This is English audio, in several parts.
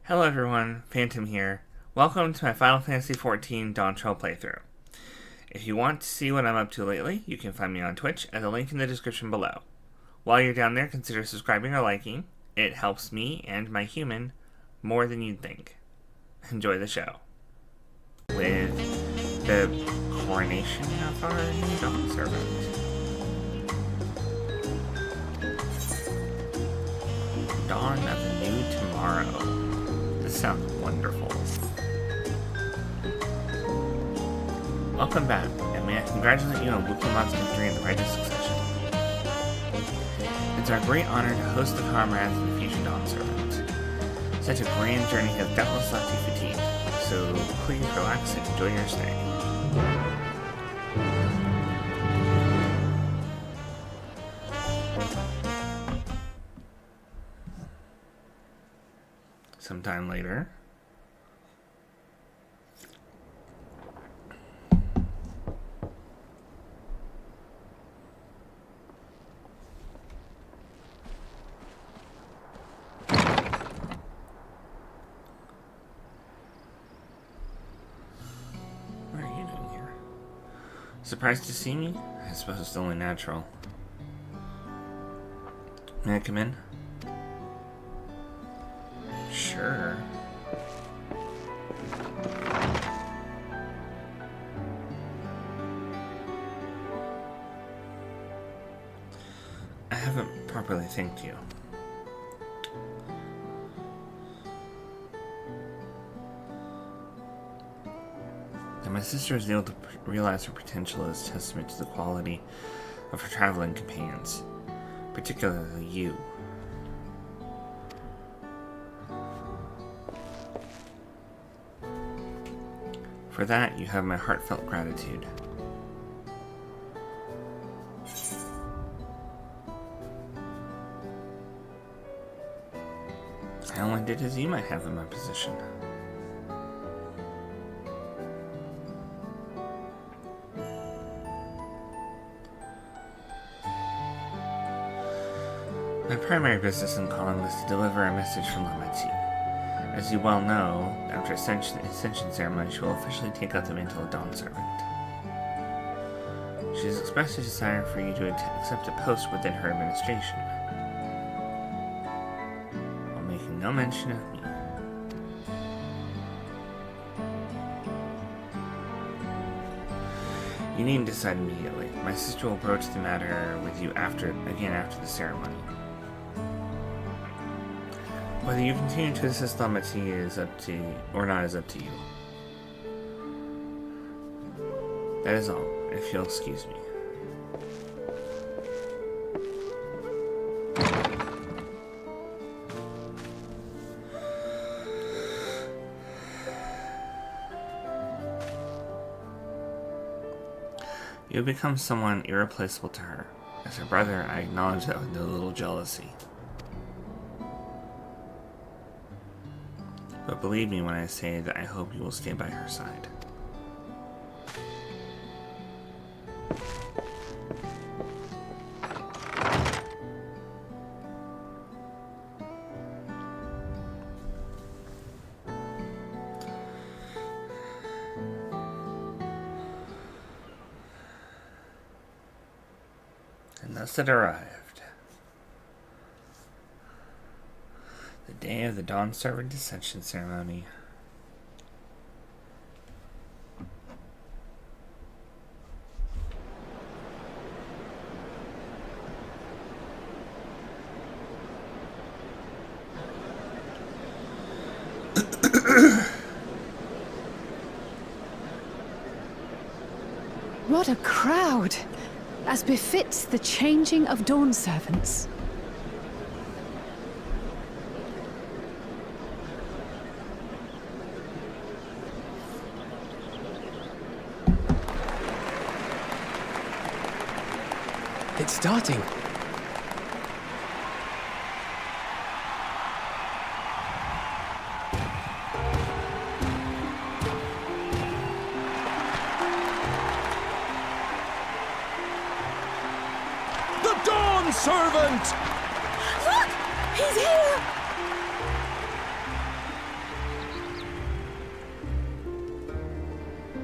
Hello everyone, Phantom here. Welcome to my Final Fantasy XIV Dawntrail playthrough. If you want to see what I'm up to lately, you can find me on Twitch at the link in the description below. While you're down there, consider subscribing or liking. It helps me and my human more than you'd think. Enjoy the show. With the coronation of our new Dawn Servant. Dawn of a new tomorrow. This sounds wonderful. Welcome back, and may I congratulate you on Wukamot's victory in the Rite of Succession. It's our great honor to host the comrades of the future Dawn Servant. Such a grand journey has doubtless left you fatigued, so please relax and enjoy your stay. Sometime later. What are you doing here? Surprised to see me? I suppose it's only natural. May I come in? Sure. I haven't properly thanked you. That my sister is able to realize her potential is testament to the quality of her traveling companions, particularly you. For that, you have my heartfelt gratitude. I only did as you might have in my position. My primary business in calling was to deliver a message from Lametti. As you well know, after Ascension ceremony, she will officially take up the mantle of Dawn Servant. She has expressed a desire for you to accept a post within her administration, while making no mention of me. You needn't decide immediately. My sister will broach the matter with you after the ceremony. Whether you continue to assist Lametti is up to you. That is all, if you'll excuse me. You have become someone irreplaceable to her. As her brother, I acknowledge that with no little jealousy. But believe me when I say that I hope you will stay by her side. And thus it arrived. The day of the Dawn Servant Ascension ceremony. What a crowd! As befits the changing of Dawn Servants. It's starting. The Dawn Servant! Look! He's here!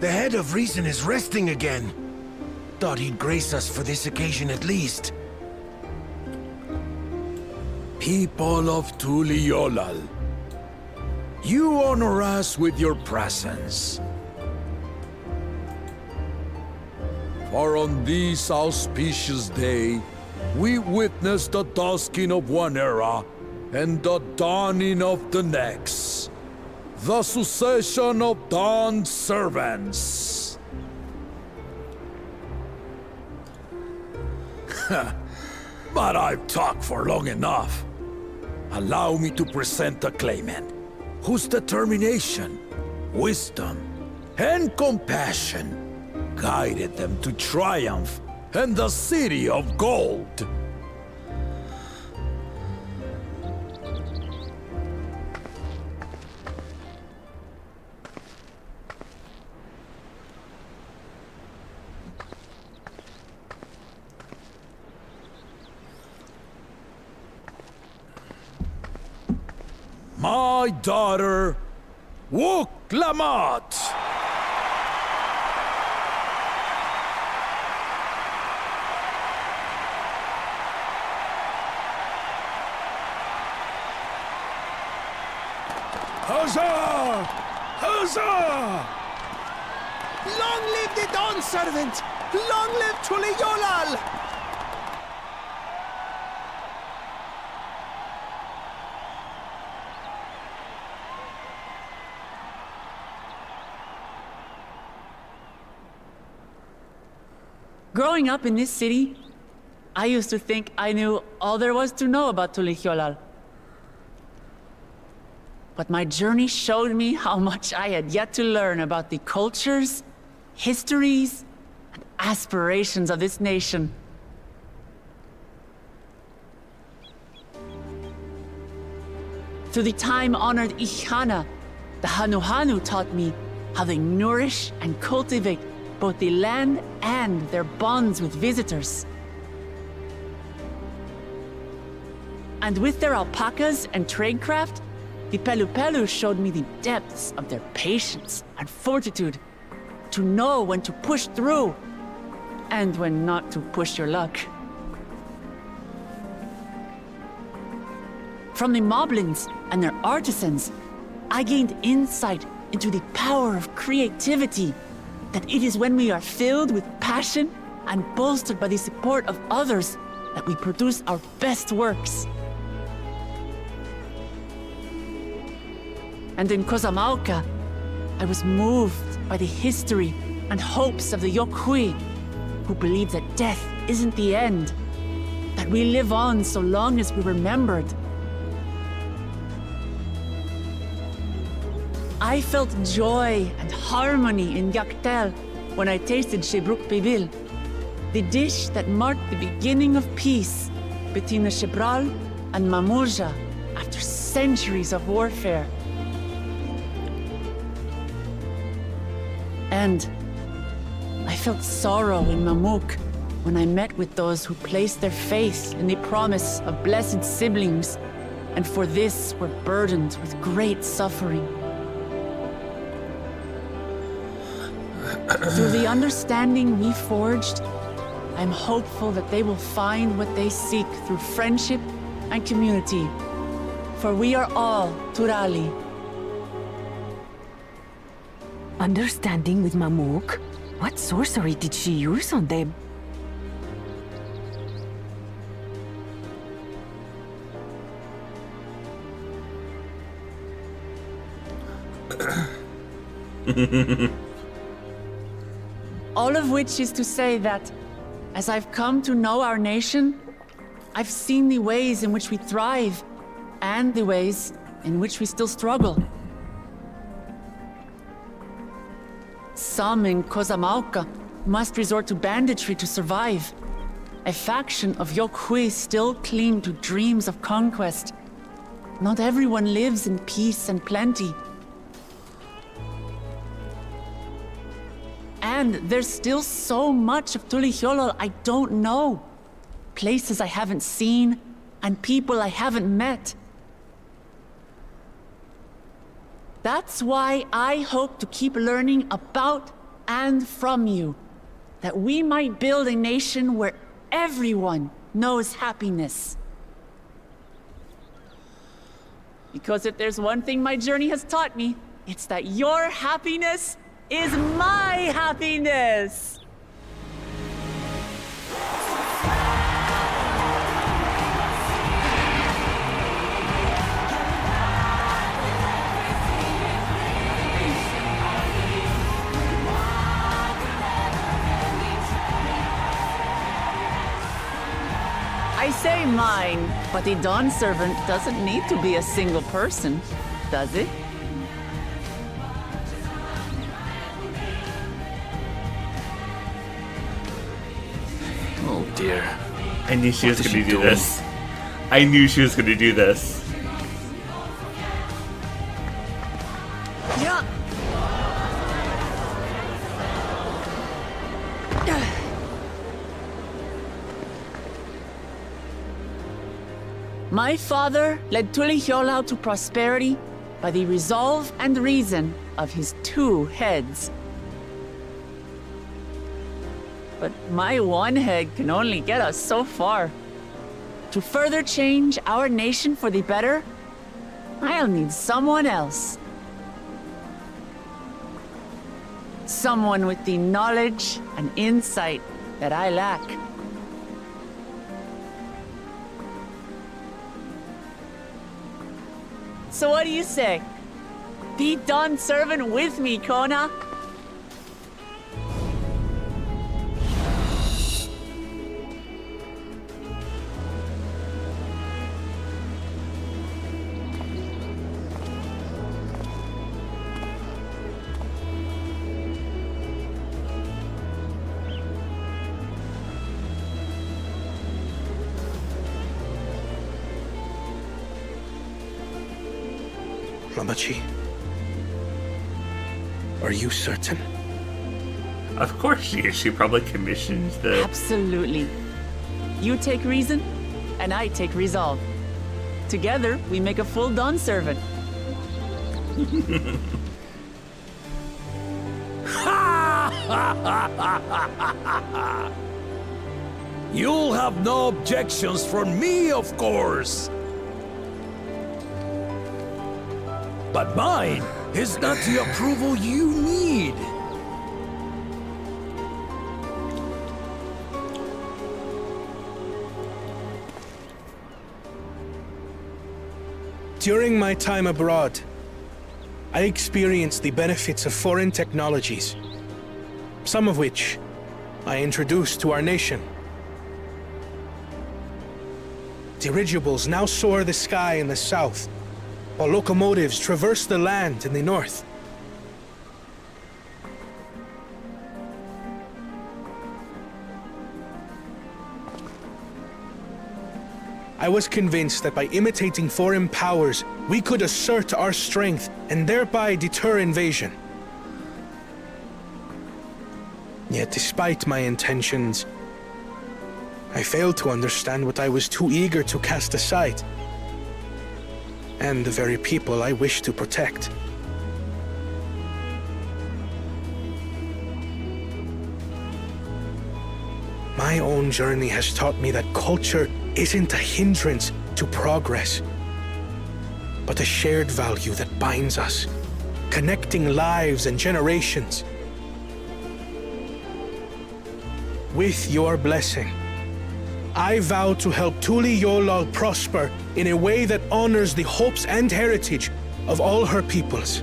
The head of reason is resting again. Thought he'd grace us for this occasion at least. People of Tuliolal, you honor us with your presence. For on this auspicious day, we witness the dusking of one era and the dawning of the next. The succession of Dawn's servants. But I've talked for long enough. Allow me to present the claimant, whose determination, wisdom, and compassion guided them to triumph in the City of Gold. My daughter, Wook Lamont. Huzzah! Huzzah! Long live the Dawn servant! Long live Tuliolal! Growing up in this city, I used to think I knew all there was to know about Tuliolal. But my journey showed me how much I had yet to learn about the cultures, histories, and aspirations of this nation. Through the time-honored Ihana, the Hanuhanu taught me how they nourish and cultivate both the land and their bonds with visitors. And with their alpacas and tradecraft, the Pelupelu showed me the depths of their patience and fortitude, to know when to push through and when not to push your luck. From the Moblins and their artisans, I gained insight into the power of creativity, that it is when we are filled with passion and bolstered by the support of others that we produce our best works. And in Kozamauka, I was moved by the history and hopes of the Yokhui, who believe that death isn't the end, that we live on so long as we're remembered. I felt joy and harmony in Yaktel when I tasted Shebruk Bibil, the dish that marked the beginning of peace between the Shebral and Mamurja after centuries of warfare. And I felt sorrow in Mamuk when I met with those who placed their faith in the promise of blessed siblings, and for this were burdened with great suffering. Through the understanding we forged, I'm hopeful that they will find what they seek through friendship and community, for we are all Turali. Understanding with Mamuk? What sorcery did she use on them? All of which is to say that, as I've come to know our nation, I've seen the ways in which we thrive, and the ways in which we still struggle. Some in Kozamauka must resort to banditry to survive. A faction of Yokhui still cling to dreams of conquest. Not everyone lives in peace and plenty. And there's still so much of Tuliolal I don't know. Places I haven't seen, and people I haven't met. That's why I hope to keep learning about and from you, that we might build a nation where everyone knows happiness. Because if there's one thing my journey has taught me, it's that your happiness is my happiness! I say mine, but the Dawn Servant doesn't need to be a single person, does it? Oh dear. I knew she was What is going to she do doing? this. I knew she was going to do this. Yeah. My father led Tuliyola to prosperity by the resolve and reason of his 2 heads. But my 1 head can only get us so far. To further change our nation for the better, I'll need someone else. Someone with the knowledge and insight that I lack. So what do you say? Be Dawn Servant with me, Kona? Ramachi, are you certain? Of course she is. She probably commissions the... Absolutely. You take reason, and I take resolve. Together, we make a full Dawn Servant. You'll have no objections from me, of course. But mine is not the approval you need. During my time abroad, I experienced the benefits of foreign technologies, some of which I introduced to our nation. Dirigibles now soar the sky in the south, while locomotives traverse the land in the north. I was convinced that by imitating foreign powers, we could assert our strength and thereby deter invasion. Yet despite my intentions, I failed to understand what I was too eager to cast aside, and the very people I wish to protect. My own journey has taught me that culture isn't a hindrance to progress, but a shared value that binds us, connecting lives and generations. With your blessing, I vow to help Tuliyola prosper in a way that honors the hopes and heritage of all her peoples.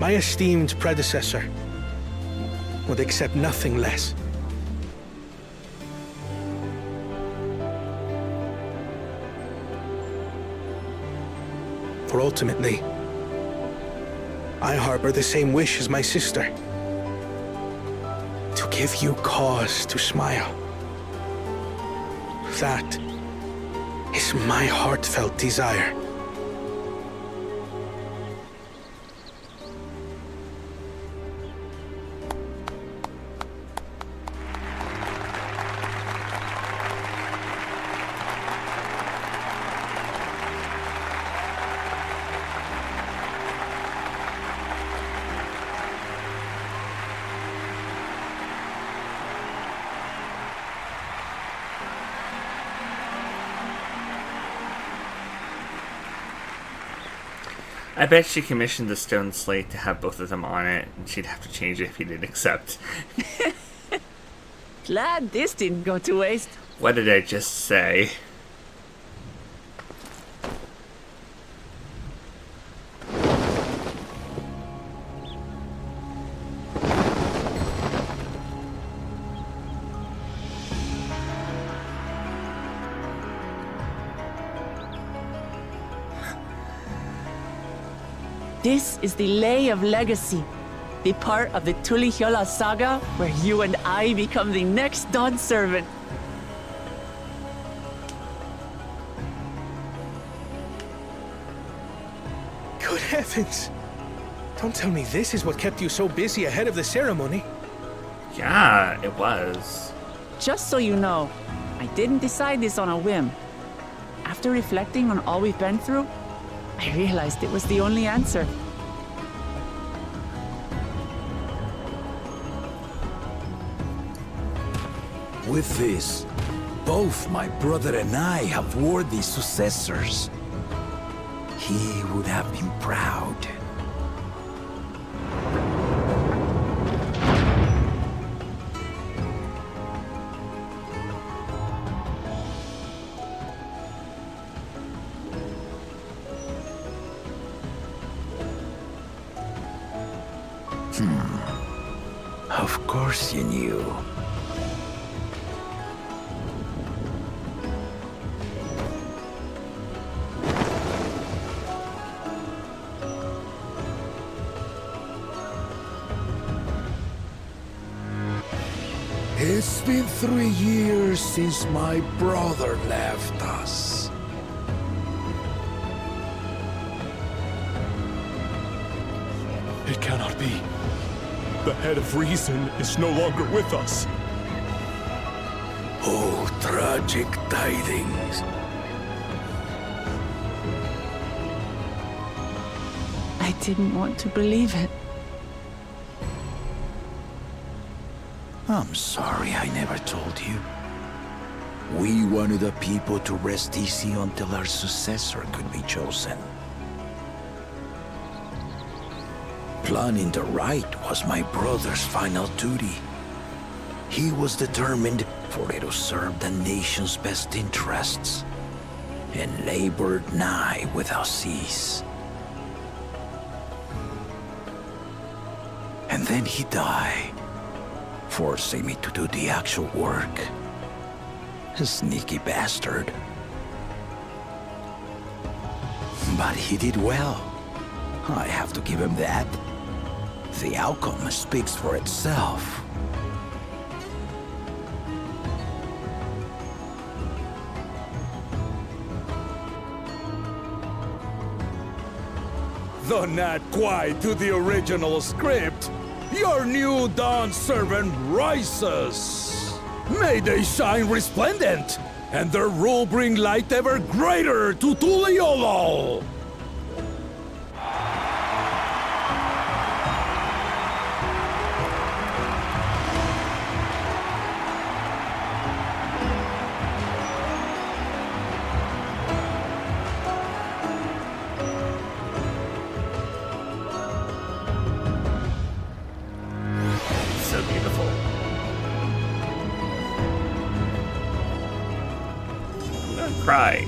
My esteemed predecessor would accept nothing less. For ultimately, I harbor the same wish as my sister, to give you cause to smile. That is my heartfelt desire. I bet she commissioned the stone slate to have both of them on it, and she'd have to change it if he didn't accept. Glad this didn't go to waste. What did I just say? This is the Lay of Legacy, the part of the Tulihyola saga where you and I become the next Dawn servant. Good heavens! Don't tell me this is what kept you so busy ahead of the ceremony. Yeah, it was. Just so you know, I didn't decide this on a whim. After reflecting on all we've been through, I realized it was the only answer. With this, both my brother and I have worthy successors. He would have been proud. Of course you knew. It's been 3 years since my brother left us. It cannot be. The head of reason is no longer with us. Oh, tragic tidings. I didn't want to believe it. I'm sorry I never told you. We wanted the people to rest easy until our successor could be chosen. Planning the right was my brother's final duty. He was determined for it to serve the nation's best interests, and labored nigh without cease. And then he died, forcing me to do the actual work. A sneaky bastard. But he did well. I have to give him that. The outcome speaks for itself. Though not quite to the original script, your new Dawn servant rises. May they shine resplendent, and their rule bring light ever greater to Tuliolol. So beautiful. I'm gonna cry.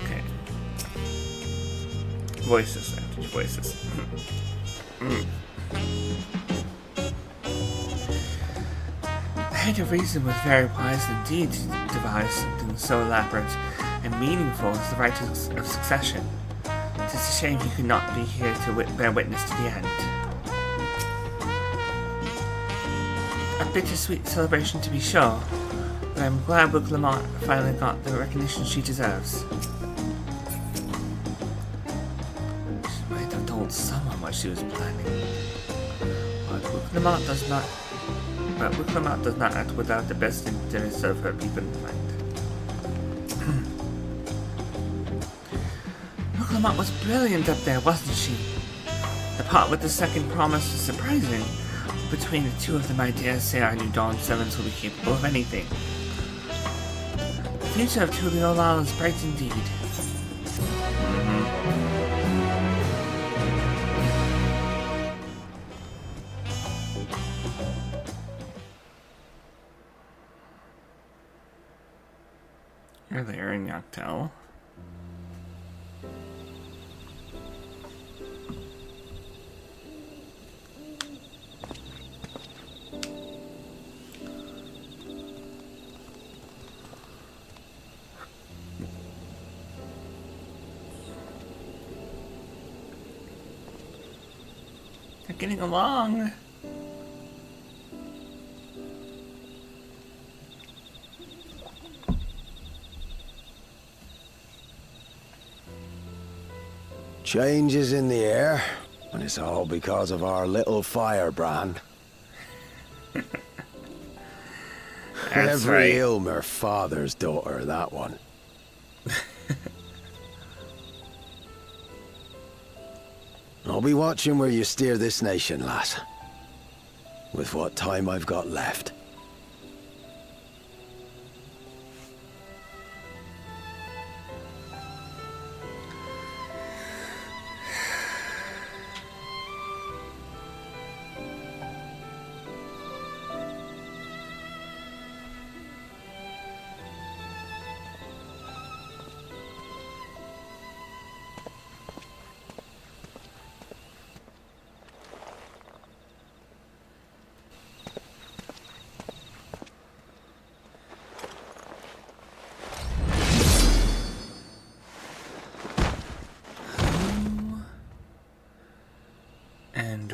Okay. Voices, after voices. The head of reason was very wise indeed to devise something so elaborate and meaningful as the right of succession. It's a shame he could not be here to bear witness to the end. A bittersweet celebration to be sure, but I'm glad Wick Lamont finally got the recognition she deserves. She might have told someone what she was planning, but Wick Lamont does not act without the best interests of her people in mind. Lamont was brilliant up there, wasn't she? The part with the second promise was surprising. Between the two of them, I dare say our new Dawn Sevens will be capable of anything. The future of Tuliolal is bright indeed. You're there in Yaktel. They're getting along. Changes in the air, and it's all because of our little firebrand. Every right. Ilmer father's daughter, that one. I'll be watching where you steer this nation, lass. With what time I've got left. And